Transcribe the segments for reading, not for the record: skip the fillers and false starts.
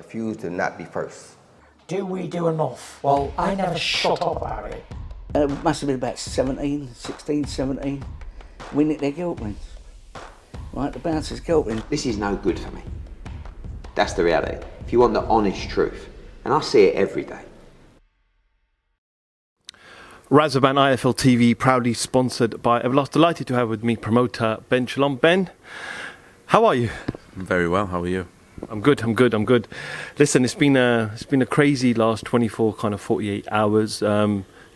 refuse to not be first. Do we do enough? Well, I never shut up about it. It must have been about 16, 17. We nicked their guilt rings. Right, the bouncer's guilt ring. This is no good for me. That's the reality. If you want the honest truth, and I see it every day. Razaban IFL TV, proudly sponsored by Everlast. Delighted to have with me promoter Ben Shalom. Ben, how are you? I'm very well. How are you? I'm good. Listen, it's been a crazy last 48 hours.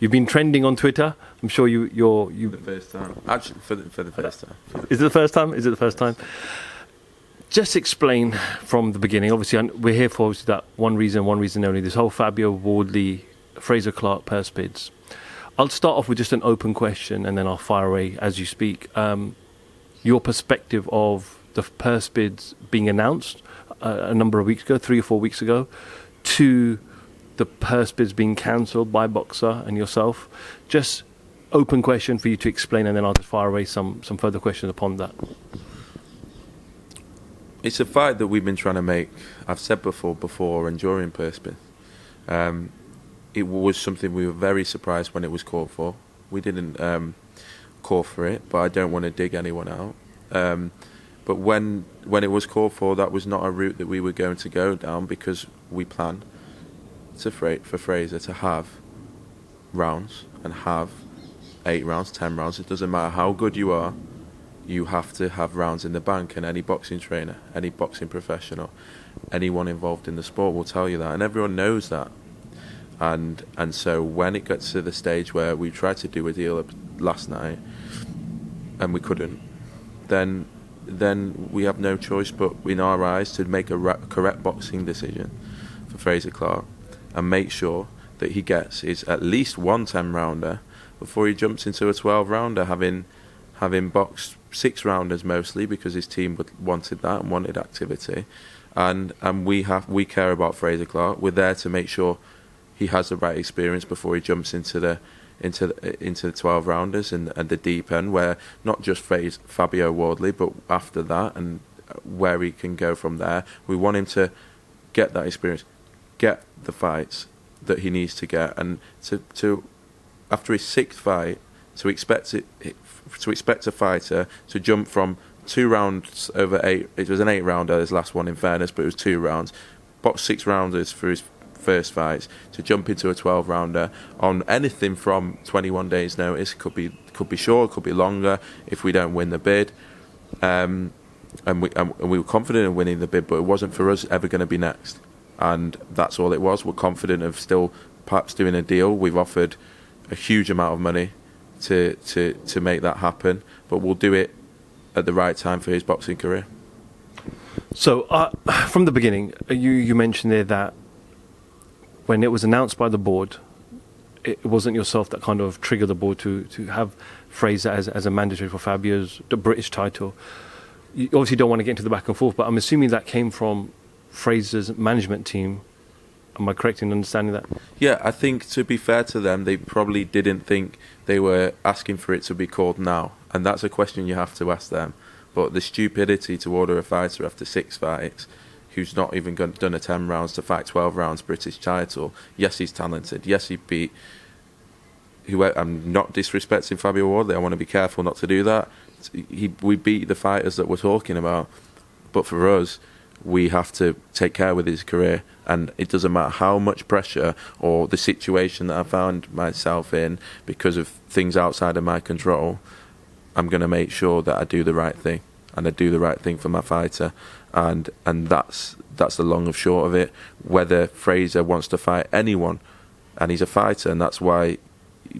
You've been trending on Twitter. I'm sure you. For the first time. Actually, for the first time. Is it the first time? Just explain from the beginning. Obviously, we're here for that one reason only. This whole Fabio Wardley, Fraser-Clarke purse bids. I'll start off with just an open question, and then I'll fire away as you speak. Your perspective of the purse bids being announced a number of weeks ago, 3 or 4 weeks ago, to the purse bids being cancelled by Boxer and yourself. Just open question for you to explain, and then I'll just fire away some further questions upon that. It's a fight that we've been trying to make. I've said before and during purse bid. It was something we were very surprised when it was called for. We didn't call for it, but I don't want to dig anyone out. But when it was called for, that was not a route that we were going to go down, because we planned for Fraser to have rounds and have 8 rounds, 10 rounds. It doesn't matter how good you are, you have to have rounds in the bank, and any boxing trainer, any boxing professional, anyone involved in the sport will tell you that, and everyone knows that. And so when it gets to the stage where we tried to do a deal last night and we couldn't, then we have no choice but, in our eyes, to make a correct boxing decision for Fraser-Clarke and make sure that he gets his at least one 10-rounder before he jumps into a 12-rounder, having boxed 6-rounders mostly because his team wanted that and wanted activity. And we care about Fraser-Clarke. We're there to make sure he has the right experience before he jumps into the 12 rounders and the deep end, where not just Fabio Wardley, but after that and where he can go from there. We want him to get that experience, get the fights that he needs to get, and to after his 6th fight, to expect a fighter to jump from 2 rounds over 8. It was an 8-rounder, his last one, in fairness, but it was 2 rounds. Boxed 6 rounders for his first fights, to jump into a 12-rounder on anything from 21 days notice. Could be short, could be longer if we don't win the bid. And we were confident in winning the bid, but it wasn't for us ever going to be next. And that's all it was. We're confident of still perhaps doing a deal. We've offered a huge amount of money to make that happen, but we'll do it at the right time for his boxing career. So from the beginning, you mentioned there that when it was announced by the board, it wasn't yourself that kind of triggered the board to have Fraser as a mandatory for the British title. You obviously don't want to get into the back and forth, but I'm assuming that came from Fraser's management team. Am I correct in understanding that? Yeah, I think, to be fair to them, they probably didn't think they were asking for it to be called now. And that's a question you have to ask them. But the stupidity to order a fighter after 6 fights, who's not even done a 10 rounds to fight 12 rounds British title. Yes, he's talented. Yes, he beat... I'm not disrespecting Fabio Wardley. I want to be careful not to do that. We beat the fighters that we're talking about. But for us, we have to take care with his career. And it doesn't matter how much pressure or the situation that I found myself in because of things outside of my control, I'm going to make sure that I do the right thing. And I do the right thing for my fighter. And that's the long of short of it. Whether Fraser wants to fight anyone, and he's a fighter, and that's why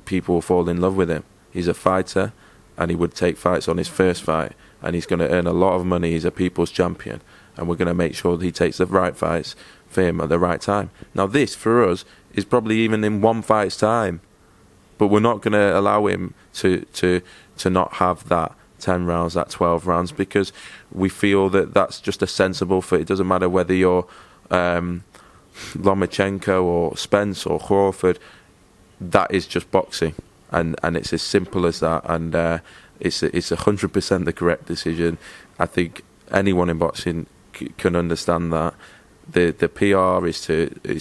people fall in love with him. He's a fighter, and he would take fights on his first fight, and he's going to earn a lot of money. He's a people's champion, and we're going to make sure that he takes the right fights for him at the right time. Now this, for us, is probably even in 1 fight's time, but we're not going to allow him to not have that 10 rounds, that 12 rounds, because we feel that that's just a sensible fit. It doesn't matter whether you're Lomachenko or Spence or Crawford. That is just boxing, and it's as simple as that. And it's 100% the correct decision. I think anyone in boxing can understand that. The PR is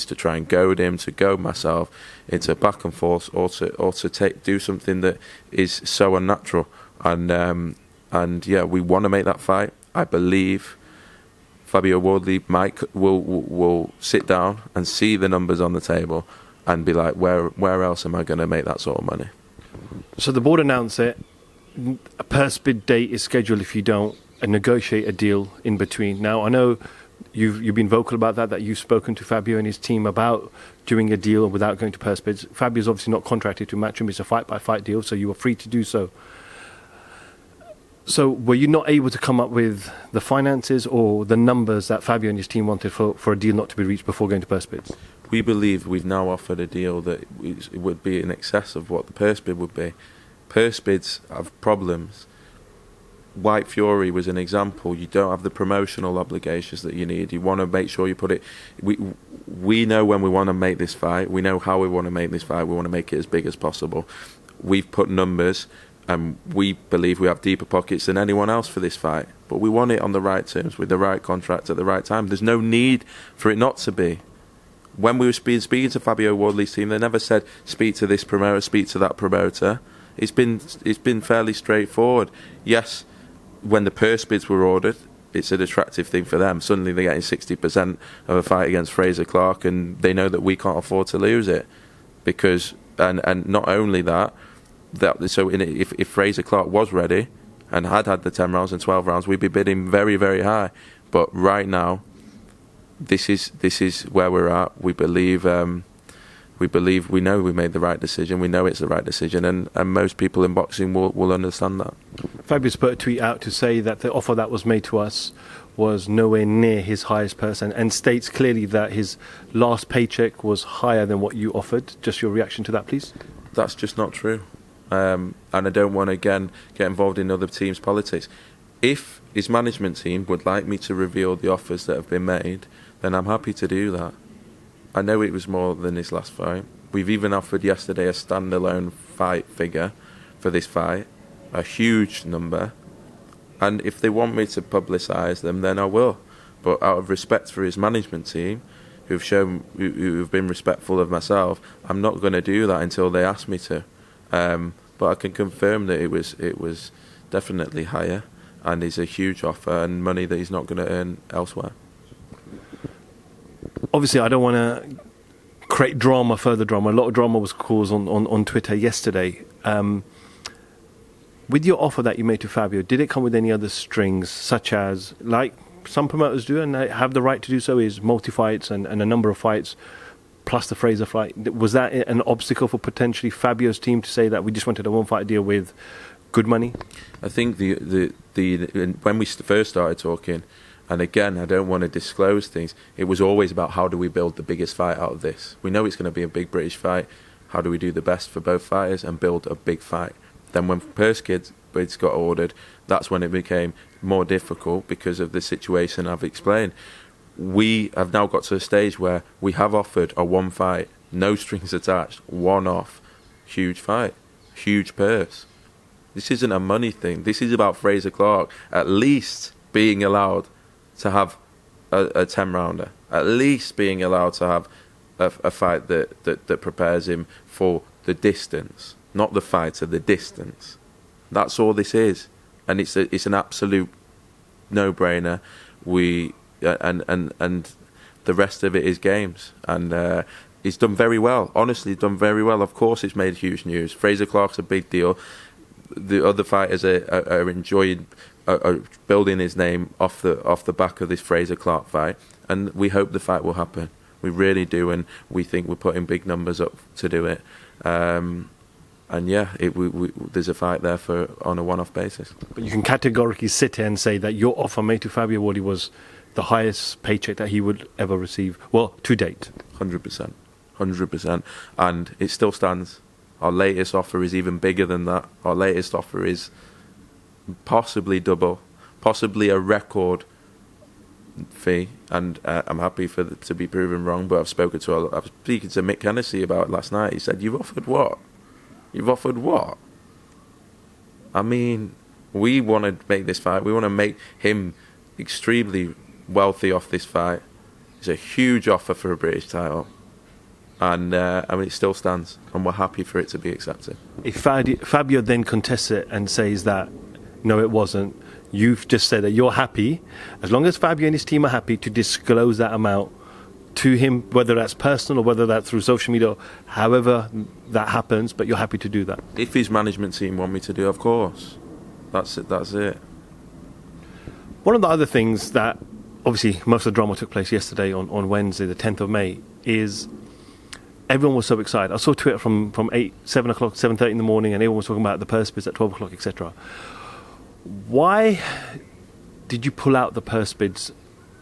to try and goad him, to goad myself into back and forth, or to do something that is so unnatural. And yeah, we want to make that fight. I believe Fabio Wardley will sit down and see the numbers on the table and be like, where else am I going to make that sort of money? So the board announced it. A purse bid date is scheduled if you don't negotiate a deal in between. Now, I know you've been vocal about that you've spoken to Fabio and his team about doing a deal without going to purse bids. Fabio's obviously not contracted to Matchroom. It's a fight-by-fight deal, so you were free to do so. So were you not able to come up with the finances or the numbers that Fabio and his team wanted for a deal not to be reached before going to purse bids? We believe we've now offered a deal that would be in excess of what the purse bid would be. Purse bids have problems. White Fury was an example. You don't have the promotional obligations that you need. You want to make sure you put it. We know when we want to make this fight. We know how we want to make this fight. We want to make it as big as possible. We've put numbers, and we believe we have deeper pockets than anyone else for this fight. But we want it on the right terms, with the right contract at the right time. There's no need for it not to be. When we were speaking to Fabio Wardley's team, they never said, speak to this promoter, speak to that promoter. It's been fairly straightforward. Yes, when the purse bids were ordered, it's an attractive thing for them. Suddenly they're getting 60% of a fight against Fraser-Clarke, and they know that we can't afford to lose it. Because, and not only that so if Fraser-Clarke was ready and had the 10 rounds and 12 rounds, we'd be bidding very, very high. But right now, this is where we're at. We believe we know we made the right decision. We know it's the right decision, and most people in boxing will understand that. Fabio's put a tweet out to say that the offer that was made to us was nowhere near his highest purse, and states clearly that his last paycheck was higher than what you offered. Just your reaction to that, please. That's just not true. And I don't want to, again, get involved in other teams' politics. If his management team would like me to reveal the offers that have been made, then I'm happy to do that. I know it was more than his last fight. We've even offered yesterday a standalone fight figure for this fight, a huge number. And if they want me to publicise them, then I will. But out of respect for his management team, who've been respectful of myself, I'm not going to do that until they ask me to. But I can confirm that it was definitely higher, and it's a huge offer and money that he's not going to earn elsewhere. Obviously, I don't want to create further drama. A lot of drama was caused on Twitter yesterday. With your offer that you made to Fabio, did it come with any other strings, such as, like some promoters do, and they have the right to do so, is multi-fights and a number of fights, plus the Fraser fight? Was that an obstacle for potentially Fabio's team to say that we just wanted a one-fight deal with good money? I think when we first started talking, and again, I don't want to disclose things, it was always about how do we build the biggest fight out of this. We know it's going to be a big British fight. How do we do the best for both fighters and build a big fight? Then when purse bids got ordered, that's when it became more difficult because of the situation I've explained. We have now got to a stage where we have offered a one fight, no strings attached, one-off, huge fight, huge purse. This isn't a money thing. This is about Fraser-Clarke at least being allowed to have a 10-rounder, at least being allowed to have a fight that prepares him for the distance, not the fighter, the distance. That's all this is, and it's an absolute no-brainer. And the rest of it is games, and he's done very well. Honestly, done very well. Of course, it's made huge news. Fraser-Clarke's a big deal. The other fighters are enjoying building his name off the back of this Fraser-Clarke fight, and we hope the fight will happen. We really do, and we think we're putting big numbers up to do it. And yeah, there's a fight there on a one-off basis. But you can categorically sit here and say that your offer made to Fabio Wardley was the highest paycheck that he would ever receive, well, to date. 100%. And it still stands. Our latest offer is even bigger than that. Our latest offer is possibly double, possibly a record fee. And I'm happy to be proven wrong, but I was speaking to Mick Hennessy about it last night. He said, "You've offered what? You've offered what?" I mean, we want to make this fight. We want to make him extremely wealthy off this fight. It's a huge offer for a British title. And it still stands, and we're happy for it to be accepted. If Fabio then contests it and says that, no, it wasn't, you've just said that you're happy, as long as Fabio and his team are happy, to disclose that amount to him, whether that's personal or whether that's through social media, or however that happens, but you're happy to do that. If his management team want me to do, of course. That's it. One of the other things that, obviously, most of the drama took place yesterday on Wednesday, the 10th of May, is everyone was so excited. I saw Twitter from 7 o'clock, 7:30 in the morning, and everyone was talking about the purse bids at 12 o'clock, etc. Why did you pull out the purse bids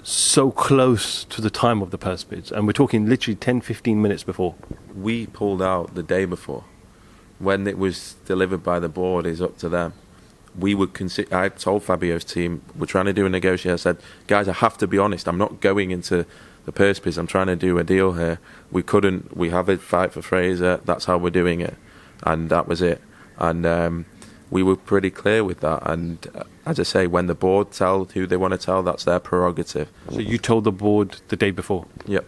so close to the time of the purse bids? And we're talking literally 10, 15 minutes before. We pulled out the day before. When it was delivered by the board, is up to them. We would consider. I told Fabio's team, we're trying to do a negotiation. I said, guys, I have to be honest. I'm not going into the purse bids. I'm trying to do a deal here. We couldn't. We have a fight for Fraser. That's how we're doing it, and that was it. And we were pretty clear with that. And as I say, when the board tell who they want to tell, that's their prerogative. So you told the board the day before? Yep.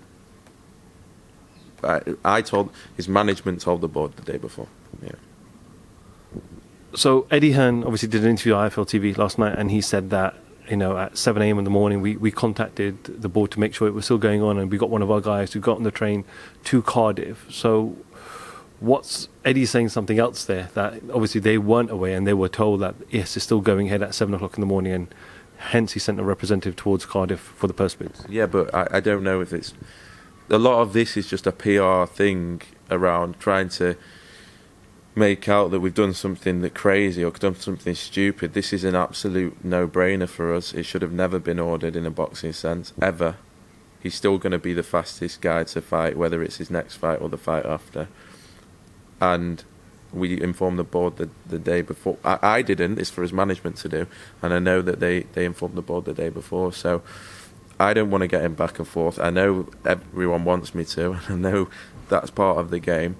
I told his management told the board the day before. Yeah. So Eddie Hearn obviously did an interview on IFL TV last night, and he said that, at 7 a.m. in the morning, we contacted the board to make sure it was still going on, and we got one of our guys who got on the train to Cardiff. So what's Eddie saying something else there, that obviously they weren't aware and they were told that, yes, it's still going ahead at 7 o'clock in the morning, and hence he sent a representative towards Cardiff for the purse bids? Yeah, but I don't know if it's... A lot of this is just a PR thing around trying to make out that we've done something that crazy or done something stupid. This is an absolute no-brainer for us. It should have never been ordered in a boxing sense, ever. He's still going to be the fastest guy to fight, whether it's his next fight or the fight after. And we informed the board the day before. I didn't. It's for his management to do. And I know that they informed the board the day before. So I don't want to get him back and forth. I know everyone wants me to. I know that's part of the game.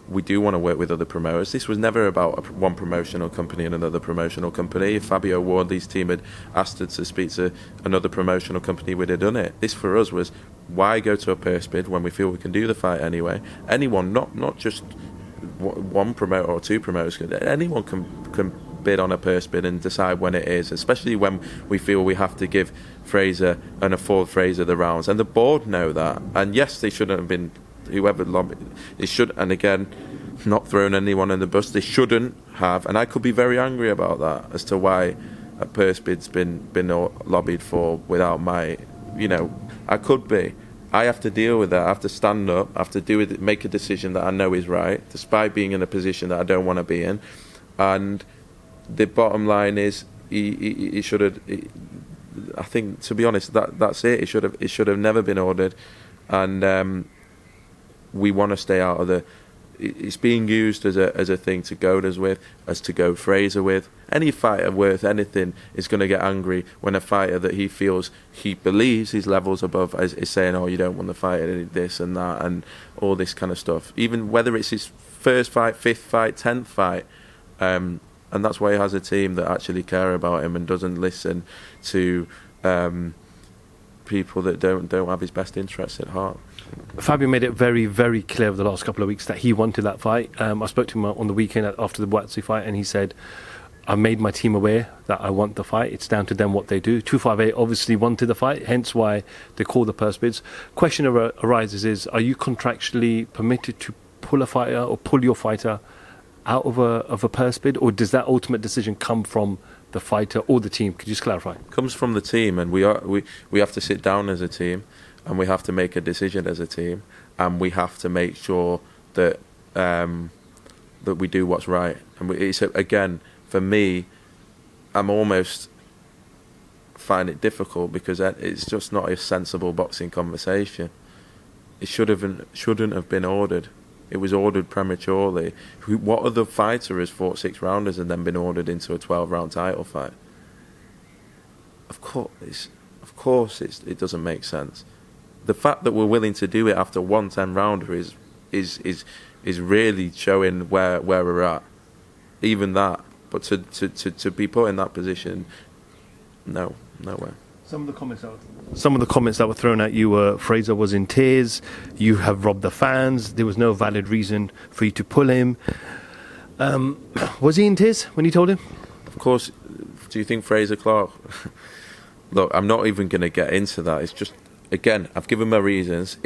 We do want to work with other promoters. This was never about one promotional company and another promotional company. If Fabio Wardley's team had asked us to speak to another promotional company, we'd have done it. This for us was, why go to a purse bid when we feel we can do the fight anyway? Anyone, not just one promoter or two promoters, anyone can bid on a purse bid and decide when it is, especially when we feel we have to give Fraser and afford Fraser the rounds. And the board know that. And yes, they shouldn't have been... Whoever lobbied, they should, and again, not throwing anyone in the bus, they shouldn't have, and I could be very angry about that as to why a purse bid's been lobbied for without my, I could be. I have to deal with that. I have to stand up. I have to do it, make a decision that I know is right, despite being in a position that I don't want to be in. And the bottom line is, he should have. I think, to be honest, that's it. It should have never been ordered, and. We want to stay out of the... It's being used as a thing to goad us with, as to go Fraser with. Any fighter worth anything is going to get angry when a fighter that he feels, he believes his levels above is saying, oh, you don't want the fighter, this and that, and all this kind of stuff. Even whether it's his first fight, 5th fight, 10th fight. And that's why he has a team that actually care about him and doesn't listen to people that don't have his best interests at heart. Fabio made it very, very clear over the last couple of weeks that he wanted that fight. I spoke to him on the weekend after the Wardley fight, and he said, I made my team aware that I want the fight. It's down to them what they do. 258 obviously wanted the fight, hence why they call the purse bids. Question arises is, are you contractually permitted to pull a fighter or pull your fighter out of a purse bid, or does that ultimate decision come from the fighter or the team? Could you just clarify? It comes from the team, and we have to sit down as a team, and we have to make a decision as a team, and we have to make sure that that we do what's right. And it's, again, for me, I'm almost find it difficult because it's just not a sensible boxing conversation. It shouldn't have been ordered. It was ordered prematurely. What other fighter has fought 6 rounders and then been ordered into a 12-round title fight? Of course, it doesn't make sense. The fact that we're willing to do it after one 10-rounder is really showing where we're at. Even that, but to be put in that position, no way. Some of the comments that were thrown at you were Fraser was in tears. You have robbed the fans. There was no valid reason for you to pull him. Was he in tears when you told him? Of course. Do you think Fraser Clarke? Look, I'm not even going to get into that. It's just, again, I've given my reasons.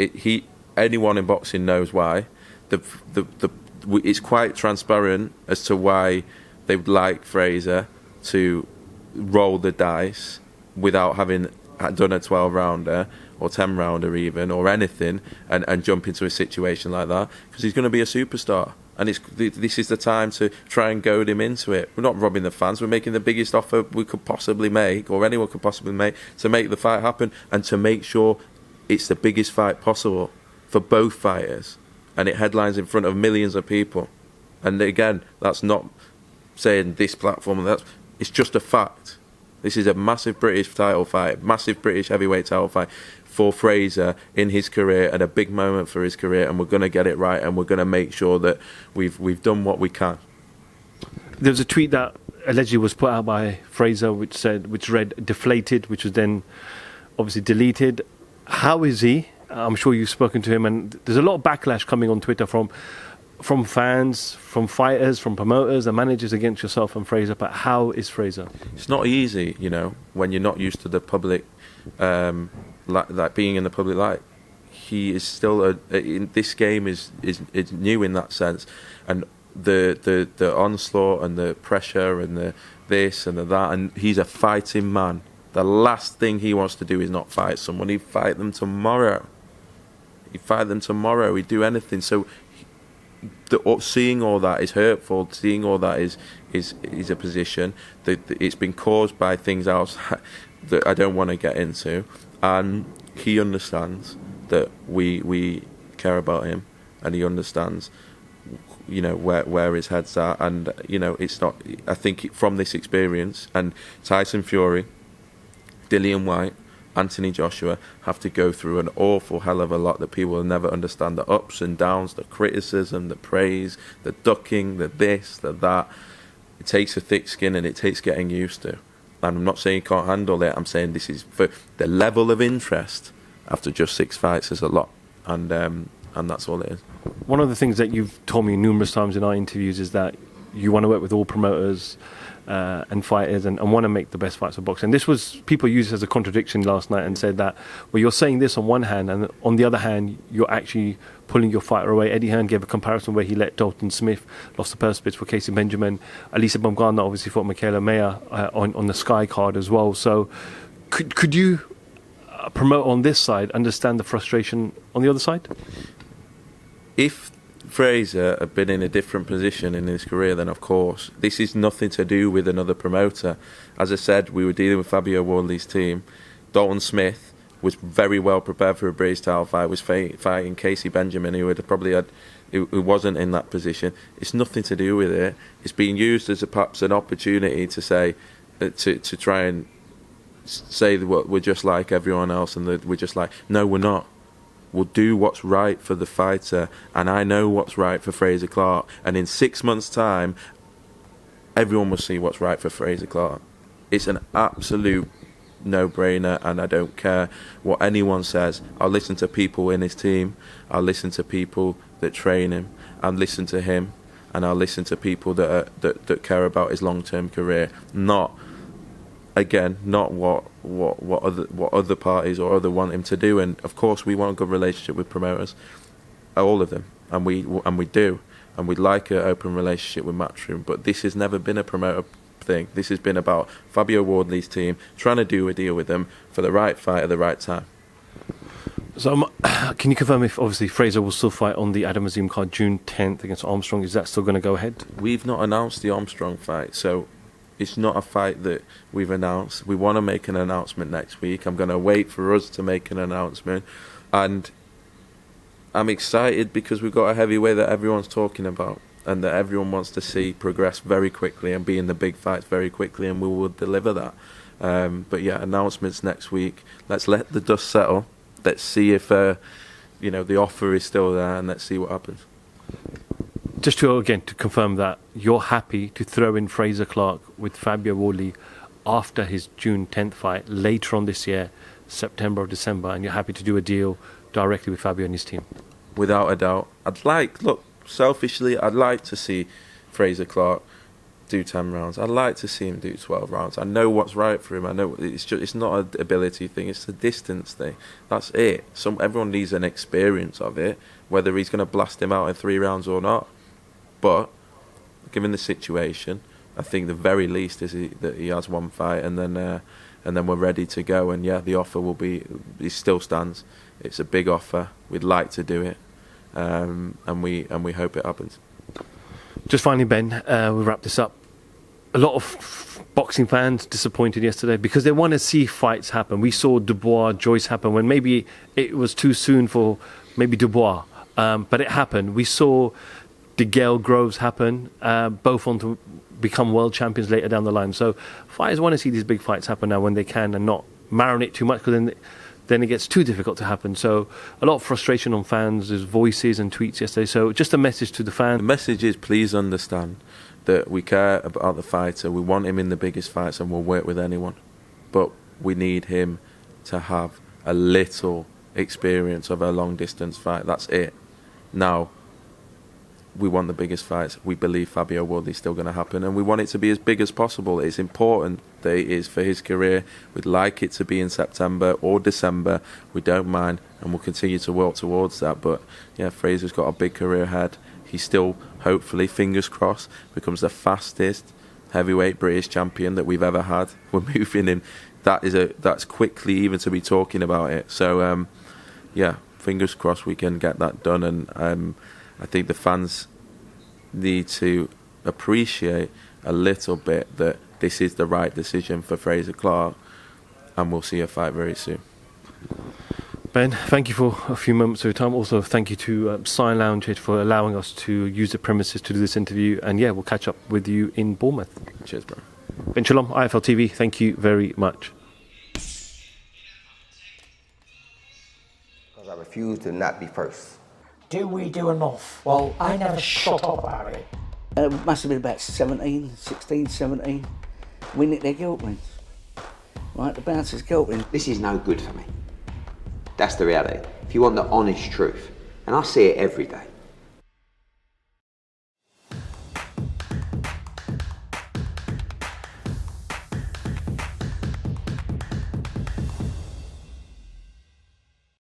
Anyone in boxing knows why. It's quite transparent as to why they would like Fraser to roll the dice without having done a 12-rounder or 10-rounder even, or anything, and jump into a situation like that, because he's going to be a superstar. And this is the time to try and goad him into it. We're not robbing the fans. We're making the biggest offer we could possibly make, or anyone could possibly make, to make the fight happen and to make sure it's the biggest fight possible for both fighters. And it headlines in front of millions of people. And again, that's not saying this platform. It's just a fact. This is a massive British title fight, massive British heavyweight title fight for Fraser in his career, and a big moment for his career, and we're going to get it right, and we're going to make sure that we've done what we can. There was a tweet that allegedly was put out by Fraser which read deflated, which was then obviously deleted. How is he? I'm sure you've spoken to him, and there's a lot of backlash coming on Twitter from fans, from fighters, from promoters and managers against yourself and Fraser. But how is Fraser? It's not easy, when you're not used to the public, like being in the public light. He is still in this game is new in that sense, and the onslaught and the pressure and the this and the that, and he's a fighting man. The last thing he wants to do is not fight someone. He'd fight them tomorrow. He'd do anything. So seeing all that is hurtful. Seeing all that is a position that it's been caused by things else that I don't want to get into. And he understands that we care about him, and he understands, where his head's at. And it's not. I think from this experience, and Tyson Fury, Dillian White, Anthony Joshua have to go through an awful hell of a lot that people will never understand. The ups and downs, the criticism, the praise, the ducking, the this, the that. It takes a thick skin, and it takes getting used to. And I'm not saying you can't handle it. I'm saying this is for the level of interest after just 6 fights is a lot, and that's all it is. One of the things that you've told me numerous times in our interviews is that you want to work with all promoters and fighters and want to make the best fights of boxing. And this was, people used it as a contradiction last night and said that, well, you're saying this on one hand, and on the other hand, you're actually pulling your fighter away. Eddie Hearn gave a comparison where he let Dalton Smith, lost the purse bids for Casey Benjamin. Alisa Baumgartner obviously fought Michaela Mayer on the Sky card as well. So could you promote on this side understand the frustration on the other side? If Fraser had been in a different position in his career, then of course, this is nothing to do with another promoter. As I said, we were dealing with Fabio Wardley's team. Dalton Smith was very well prepared for a British title fight, was fighting Casey Benjamin, who wasn't in that position. It's nothing to do with it. It's being used as perhaps an opportunity to say, to try and say that we're just like everyone else, and that we're just like, no, we're not. We'll do what's right for the fighter, and I know what's right for Fraser Clarke, and in 6 months' time, everyone will see what's right for Fraser Clarke. It's an absolute no-brainer, and I don't care what anyone says. I'll listen to people in his team, I'll listen to people that train him, I'll listen to him, and I'll listen to people that care about his long-term career. Not what other parties or other want him to do. And of course, we want a good relationship with promoters, all of them, and we do, and we'd like an open relationship with Matchroom. But this has never been a promoter thing. This has been about Fabio Wardley's team trying to do a deal with them for the right fight at the right time. So, can you confirm if obviously Fraser will still fight on the Adam Azim card June 10th against Armstrong? Is that still going to go ahead? We've not announced the Armstrong fight, so it's not a fight that we've announced. We want to make an announcement next week. I'm going to wait for us to make an announcement. And I'm excited because we've got a heavyweight that everyone's talking about and that everyone wants to see progress very quickly and be in the big fights very quickly, and we will deliver that. But yeah, announcements next week. Let's let the dust settle. Let's see if the offer is still there, and let's see what happens. Just to confirm that you're happy to throw in Fraser Clarke with Fabio Wardley after his June 10th fight, later on this year, September or December, and you're happy to do a deal directly with Fabio and his team? Without a doubt. Selfishly, I'd like to see Fraser-Clarke do 10 rounds. I'd like to see him do 12 rounds. I know what's right for him. I know it's not an ability thing, it's a distance thing. That's it. Everyone needs an experience of it, whether he's going to blast him out in 3 rounds or not. But given the situation, I think the very least is that he has one fight, and then we're ready to go. And yeah, the offer it still stands. It's a big offer. We'd like to do it, and we hope it happens. Just finally, Ben, we'll wrap this up. A lot of boxing fans disappointed yesterday because they want to see fights happen. We saw Dubois, Joyce happen when maybe it was too soon for maybe Dubois, but it happened. We saw DeGale Groves happen, both want to become world champions later down the line. So fighters want to see these big fights happen now when they can, and not marinate too much, because then it gets too difficult to happen. So a lot of frustration on fans. There's voices and tweets yesterday. So just a message to the fans. The message is, please understand that we care about the fighter. We want him in the biggest fights, and we'll work with anyone. But we need him to have a little experience of a long distance fight. That's it. Now, we want the biggest fights. We believe Fabio Wardley is still going to happen, and we want it to be as big as possible. It's important that it is for his career. We'd like it to be in September or December. We don't mind, and we'll continue to work towards that. But yeah, Fraser's got a big career ahead. He still, hopefully, fingers crossed, becomes the fastest heavyweight British champion that we've ever had. We're moving him. That's quickly even to be talking about it. So yeah, fingers crossed we can get that done. And I think the fans need to appreciate a little bit that this is the right decision for Fraser-Clarke, and we'll see a fight very soon. Ben, thank you for a few moments of your time. Also, thank you to Sign Lounge for allowing us to use the premises to do this interview. And yeah, we'll catch up with you in Bournemouth. Cheers, bro. Ben Shalom, IFL TV, thank you very much. Because I refuse to not be first. Do we do enough? Well, I never shut up about it. It must have been about 16, 17. We nicked their guilt rings. Right, the bouncer's guilt rings. This is no good for me. That's the reality. If you want the honest truth, and I see it every day,